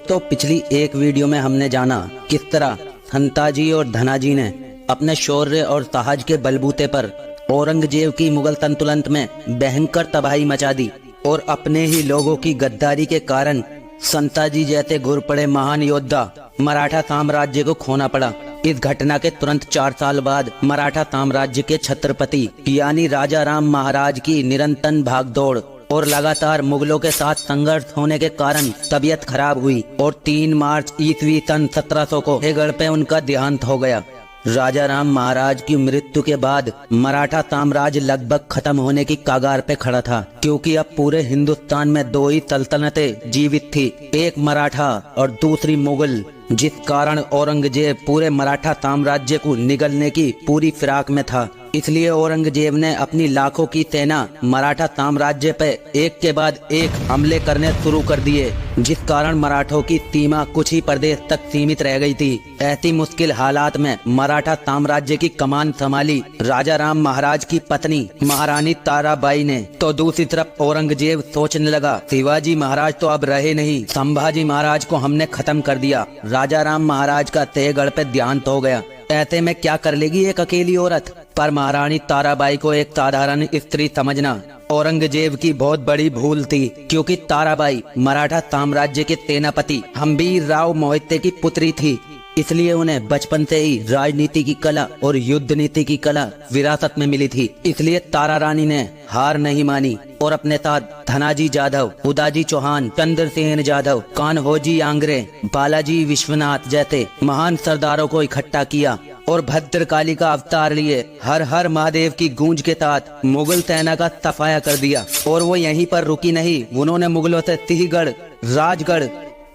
दोस्तों, पिछली एक वीडियो में हमने जाना किस तरह संताजी और धनाजी ने अपने शौर्य और साहस के बलबूते पर औरंगजेब की मुगल संतुलन में भयंकर तबाही मचा दी और अपने ही लोगों की गद्दारी के कारण संताजी जैसे घुरपड़े महान योद्धा मराठा साम्राज्य को खोना पड़ा। इस घटना के तुरंत 4 साल बाद मराठा साम्राज्य के छत्रपति यानी राजा राम महाराज की निरंतर भागदौड़ और लगातार मुगलों के साथ संघर्ष होने के कारण तबीयत खराब हुई और 3 मार्च ईस्वी सन 1700 को हेगड़ पे उनका देहांत हो गया। राजा राम महाराज की मृत्यु के बाद मराठा साम्राज्य लगभग खत्म होने की कगार पे खड़ा था, क्योंकि अब पूरे हिंदुस्तान में 2 ही सल्तनतें जीवित थी, एक मराठा और दूसरी मुगल, जिस कारण औरंगजेब पूरे मराठा साम्राज्य को निगलने की पूरी फिराक में था। इसलिए औरंगजेब ने अपनी लाखों की सेना मराठा साम्राज्य पे एक के बाद एक हमले करने शुरू कर दिए, जिस कारण मराठों की सीमा कुछ ही प्रदेश तक सीमित रह गई थी। ऐसी मुश्किल हालात में मराठा साम्राज्य की कमान संभाली राजा राम महाराज की पत्नी महारानी ताराबाई ने। तो दूसरी तरफ औरंगजेब सोचने लगा, शिवाजी महाराज तो अब रहे नहीं, संभाजी महाराज को हमने खत्म कर दिया। राजा राम महाराज का तहगढ़ पे देहांत हो गया। ऐसे में क्या कर लेगी एक अकेली औरत? पर महारानी ताराबाई को एक साधारण स्त्री समझना औरंगजेब की बहुत बड़ी भूल थी, क्योंकि ताराबाई मराठा साम्राज्य के सेनापति हम्बीर राव मोहिते की पुत्री थी। इसलिए उन्हें बचपन से ही राजनीति की कला और युद्ध नीति की कला विरासत में मिली थी। इसलिए तारा रानी ने हार नहीं मानी और अपने साथ धनाजी जाधव, उदाजी चौहान, चंद्रसेन जाधव, कान्होजी आंग्रे, बालाजी विश्वनाथ जैसे महान सरदारों को इकट्ठा किया और भद्रकाली का अवतार लिए हर हर महादेव की गूंज के साथ मुगल सेना का सफाया कर दिया। और वो यहीं पर रुकी नहीं, उन्होंने मुगलों से सिंहगढ़, राजगढ़,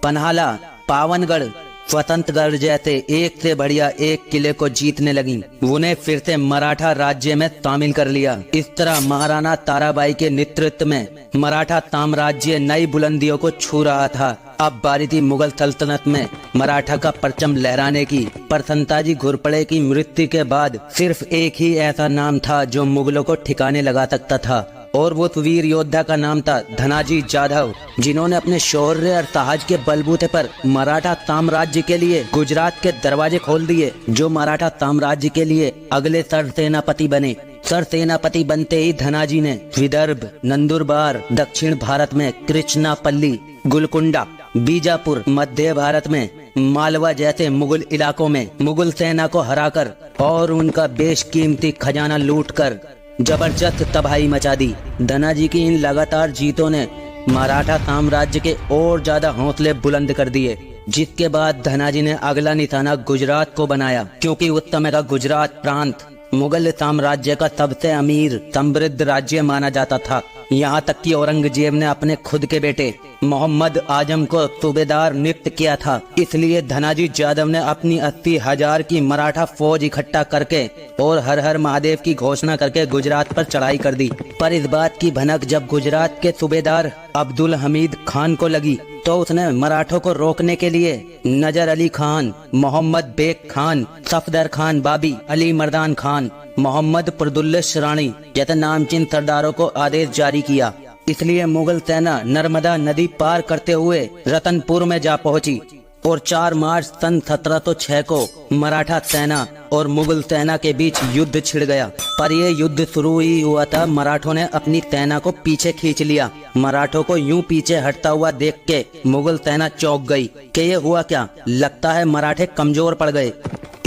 पन्हाला, पावनगढ़, स्वतंत्रगढ़ जैसे एक से बढ़िया एक किले को जीतने लगी। उन्हें फिर से मराठा राज्य में शामिल कर लिया। इस तरह महाराणा ताराबाई के नेतृत्व में मराठा साम्राज्य नई बुलंदियों को छू रहा था। अब बारी थी मुगल सल्तनत में मराठा का परचम लहराने की। पर संताजी घुरपड़े की मृत्यु के बाद सिर्फ एक ही ऐसा नाम था जो मुगलों को ठिकाने लगा सकता था, और वो वीर योद्धा का नाम था धनाजी जाधव, जिन्होंने अपने शौर्य और साहस के बलबूते पर मराठा साम्राज्य के लिए गुजरात के दरवाजे खोल दिए, जो मराठा साम्राज्य के लिए अगले सरसेनापति बने। सरसेनापति बनते ही धनाजी ने विदर्भ, नंदुरबार, दक्षिण भारत में कृष्णापल्ली, गुलकुंडा, बीजापुर, मध्य भारत में मालवा जैसे मुगल इलाकों में मुगल सेना को हराकर और उनका बेशकीमती खजाना लूटकर जबरदस्त तबाही मचा दी। धनाजी की इन लगातार जीतों ने मराठा साम्राज्य के और ज्यादा हौसले बुलंद कर दिए, जिसके बाद धनाजी ने अगला निशाना गुजरात को बनाया, क्योंकि उस समय का गुजरात प्रांत मुगल साम्राज्य का सबसे अमीर समृद्ध राज्य माना जाता था। यहाँ तक कि औरंगजेब ने अपने खुद के बेटे मोहम्मद आजम को सूबेदार नियुक्त किया था। इसलिए धनाजी जाधव ने अपनी 80,000 की मराठा फौज इकट्ठा करके और हर हर महादेव की घोषणा करके गुजरात पर चढ़ाई कर दी। पर इस बात की भनक जब गुजरात के सूबेदार अब्दुल हमीद खान को लगी, तो उसने मराठों को रोकने के लिए नजर अली खान, मोहम्मद बेग खान, सफदर खान बाबी, अली मर्दान खान, मोहम्मद फर्दुल्लाह रानी जैसे नामचीन सरदारों को आदेश जारी किया। इसलिए मुगल सेना नर्मदा नदी पार करते हुए रतनपुर में जा पहुंची और 4 मार्च सन 1706 को मराठा सेना और मुगल सेना के बीच युद्ध छिड़ गया। पर यह युद्ध शुरू ही हुआ था, मराठों ने अपनी सेना को पीछे खींच लिया। मराठों को यूं पीछे हटता हुआ देख के मुगल सेना चौंक गई कि ये हुआ क्या, लगता है मराठे कमजोर पड़ गए।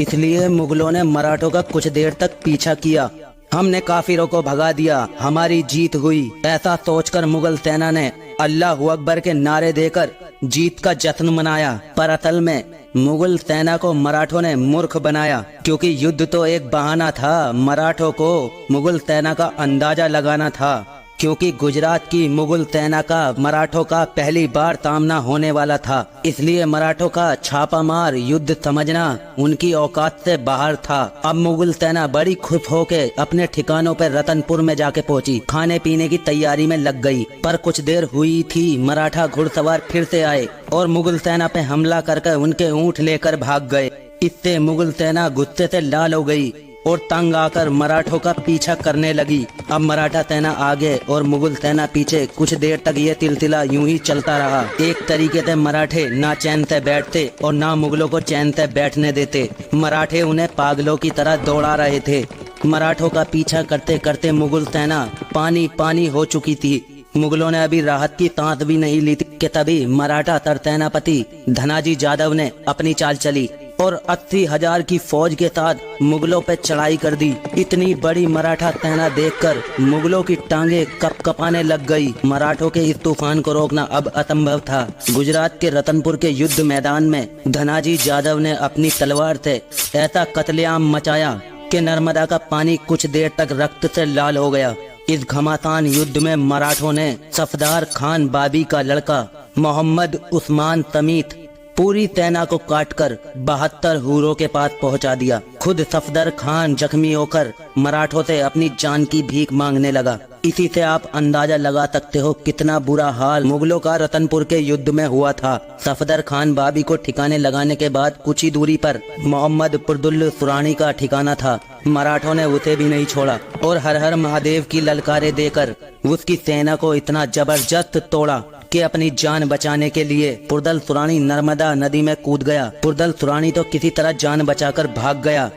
इसलिए मुगलों ने मराठों का कुछ देर तक पीछा किया। हमने काफिरों को भगा दिया, हमारी जीत हुई, ऐसा सोचकर मुगल सेना ने अल्लाह अकबर के नारे देकर जीत का जश्न मनाया। पर असल में मुगल सेना को मराठों ने मूर्ख बनाया, क्योंकि युद्ध तो एक बहाना था, मराठों को मुगल सेना का अंदाजा लगाना था, क्योंकि गुजरात की मुगल सेना का मराठों का पहली बार सामना होने वाला था। इसलिए मराठों का छापामार युद्ध समझना उनकी औकात से बाहर था। अब मुगल सेना बड़ी खुश होके अपने ठिकानों पर रतनपुर में जाके पहुंची, खाने पीने की तैयारी में लग गई। पर कुछ देर हुई थी, मराठा घुड़सवार फिर से आए और मुगल सेना पे हमला करके उनके ऊंट लेकर भाग गए। इससे मुगल सेना गुस्से से लाल हो गई और तंग आकर मराठों का पीछा करने लगी। अब मराठा सेना आगे और मुगल सेना पीछे। कुछ देर तक ये तिलतिला यूं ही चलता रहा। एक तरीके से मराठे ना चैन से बैठते और ना मुगलों को चैन से बैठने देते। मराठे उन्हें पागलों की तरह दौड़ा रहे थे। मराठों का पीछा करते करते मुगल सेना पानी पानी हो चुकी थी। मुगलों ने अभी राहत की सांस भी नहीं ली थी कि तभी मराठा सरसेनापति धनाजी जादव ने अपनी चाल चली और 80,000 की फौज के साथ मुगलों पे चढ़ाई कर दी। इतनी बड़ी मराठा सेना देखकर मुगलों की टांगे कपकपाने लग गई। मराठों के इस तूफान को रोकना अब असंभव था। गुजरात के रतनपुर के युद्ध मैदान में धनाजी जादव ने अपनी तलवार से ऐसा कत्लेआम मचाया कि नर्मदा का पानी कुछ देर तक रक्त से लाल हो गया। इस घमासान युद्ध में मराठों ने सफदर खान बाबी का लड़का मोहम्मद उस्मान समेत पूरी सेना को काटकर 72 हूरों के पास पहुंचा दिया। खुद सफदर खान जख्मी होकर मराठों से अपनी जान की भीख मांगने लगा। इसी से आप अंदाजा लगा सकते हो कितना बुरा हाल मुगलों का रतनपुर के युद्ध में हुआ था। सफदर खान बाबी को ठिकाने लगाने के बाद कुछ ही दूरी पर मोहम्मद पुरदुल सुरानी का ठिकाना था। मराठों ने उसे भी नहीं छोड़ा और हर हर महादेव की ललकारे देकर उसकी सेना को इतना जबरदस्त तोड़ा कि अपनी जान बचाने के लिए पुरदल सुरानी नर्मदा नदी में कूद गया। पुरदल सुरानी तो किसी तरह जान बचाकर भाग गया,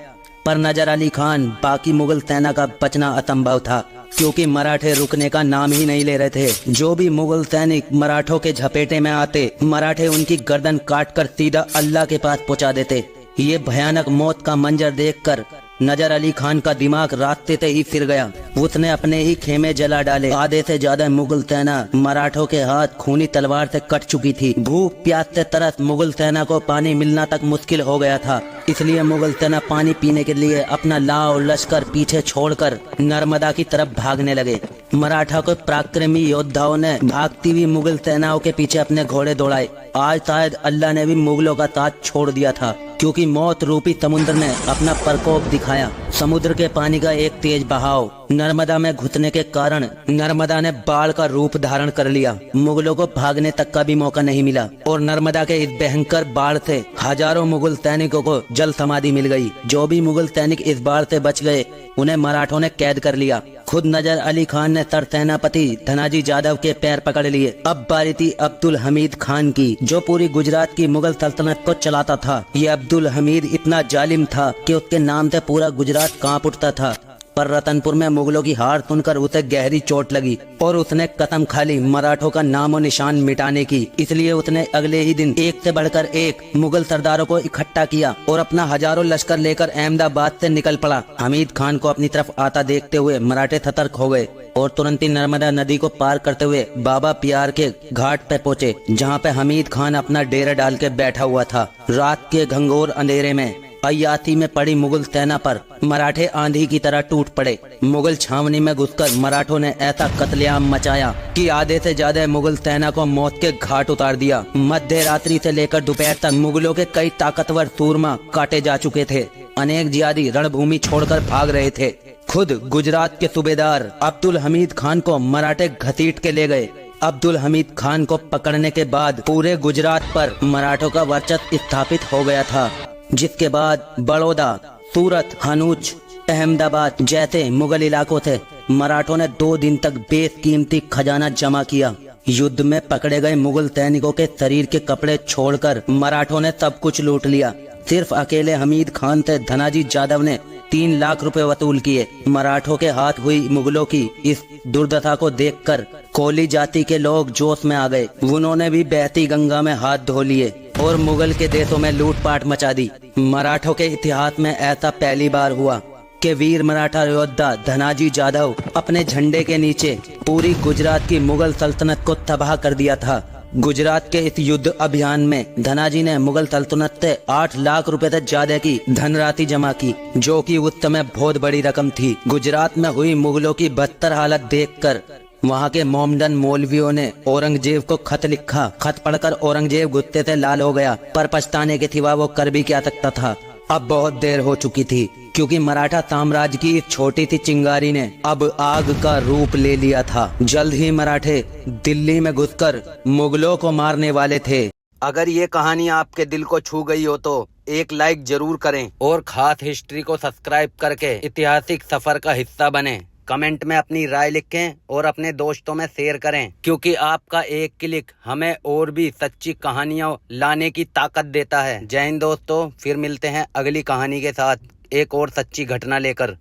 पर नजर अली खान बाकी मुगल सेना का बचना असंभव था, क्योंकि मराठे रुकने का नाम ही नहीं ले रहे थे। जो भी मुगल सैनिक मराठों के झपेटे में आते, मराठे उनकी गर्दन काटकर सीधा अल्लाह के पास पहुंचा देते। ये भयानक मौत का मंजर देखकर नजर अली खान का दिमाग रास्ते से ही फिर गया। उसने अपने ही खेमे जला डाले। आधे से ज्यादा मुगल सेना मराठों के हाथ खूनी तलवार से कट चुकी थी। भूख प्यास से तरस मुगल सेना को पानी मिलना तक मुश्किल हो गया था। इसलिए मुगल सेना पानी पीने के लिए अपना लाव लश्कर पीछे छोड़कर नर्मदा की तरफ भागने लगे। मराठा को पराक्रमी योद्धाओं ने भागती हुई मुगल सेनाओं के पीछे अपने घोड़े दौड़ाए। आज शायद अल्लाह ने भी मुगलों का साथ छोड़ दिया था, क्योंकि मौत रूपी समुद्र ने अपना प्रकोप दिखाया। समुद्र के पानी का एक तेज बहाव नर्मदा में घुसने के कारण नर्मदा ने बाढ़ का रूप धारण कर लिया। मुगलों को भागने तक का भी मौका नहीं मिला और नर्मदा के इस भयंकर बाढ़ से हजारों मुगल सैनिकों को जल समाधि मिल गई। जो भी मुगल सैनिक इस बाढ़ से बच गए, उन्हें मराठों ने कैद कर लिया। खुद नजर अली खान ने सरसेनापति धनाजी जादव के पैर पकड़ लिए। अब बारी थी अब्दुल हमीद खान की, जो पूरी गुजरात की मुगल सल्तनत को चलाता था। ये अब्दुल हमीद इतना जालिम था कि उसके नाम से पूरा गुजरात कांप उठता था। पर रतनपुर में मुगलों की हार सुनकर उसे गहरी चोट लगी और उसने कसम खा ली मराठों का नामो निशान मिटाने की। इसलिए उसने अगले ही दिन एक से बढ़कर एक मुगल सरदारों को इकट्ठा किया और अपना हजारों लश्कर लेकर अहमदाबाद से निकल पड़ा। हमीद खान को अपनी तरफ आता देखते हुए मराठे सतर्क हो गए और तुरंत ही नर्मदा नदी को पार करते हुए बाबा पियार के घाट पे पहुंचे, जहां पे हमीद खान अपना डेरा डाल के बैठा हुआ था। रात के घंघोर अंधेरे में अयाती में पड़ी मुगल सेना पर मराठे आंधी की तरह टूट पड़े। मुगल छावनी में घुसकर मराठों ने ऐसा कत्लेआम मचाया कि आधे से ज्यादा मुगल सेना को मौत के घाट उतार दिया। मध्य रात्रि से लेकर दोपहर तक मुगलों के कई ताकतवर सूरमा काटे जा चुके थे। अनेक जिहादी रणभूमि छोड़कर भाग रहे थे। खुद गुजरात के सूबेदार अब्दुल हमीद खान को मराठे घसीट के ले गए। अब्दुल हमीद खान को पकड़ने के बाद पूरे गुजरात पर मराठों का वर्चस्व स्थापित हो गया था, जिसके बाद बड़ौदा, सूरत, हनूच, अहमदाबाद जैसे मुगल इलाकों से मराठों ने 2 दिन तक बेशकीमती खजाना जमा किया। युद्ध में पकड़े गए मुगल सैनिकों के शरीर के कपड़े छोड़कर मराठों ने सब कुछ लूट लिया। सिर्फ अकेले हमीद खान से धनाजी जादव ने 3 लाख रुपए वसूल किए। मराठों के हाथ हुई मुगलों की इस दुर्दशा को देखकर कोली जाति के लोग जोश में आ गए। उन्होंने भी बहती गंगा में हाथ धो लिए और मुगल के देशों में लूटपाट मचा दी। मराठों के इतिहास में ऐसा पहली बार हुआ कि वीर मराठा योद्धा धनाजी जादव अपने झंडे के नीचे पूरी गुजरात की मुगल सल्तनत को तबाह कर दिया था। गुजरात के इस युद्ध अभियान में धनाजी ने मुगल सल्तनत से 8 लाख रुपए से ज्यादा की धनराशि जमा की, जो कि उस समय बहुत बड़ी रकम थी। गुजरात में हुई मुगलों की बदतर हालत देखकर वहाँ के मोहम्मदन मौलवियों ने औरंगजेब को खत लिखा। खत पढ़कर औरंगजेब गुस्से से लाल हो गया, पर पछताने के सिवा वो कर भी क्या सकता था। अब बहुत देर हो चुकी थी, क्योंकि मराठा साम्राज्य की इस छोटी सी चिंगारी ने अब आग का रूप ले लिया था। जल्द ही मराठे दिल्ली में घुसकर मुगलों को मारने वाले थे। अगर ये कहानी आपके दिल को छू गई हो तो एक लाइक जरूर करें और खास हिस्ट्री को सब्सक्राइब करके ऐतिहासिक सफर का हिस्सा बने। कमेंट में अपनी राय लिखें और अपने दोस्तों में शेयर करें, क्योंकि आपका एक क्लिक हमें और भी सच्ची कहानियां लाने की ताकत देता है। जय हिंद दोस्तों, फिर मिलते हैं अगली कहानी के साथ एक और सच्ची घटना लेकर।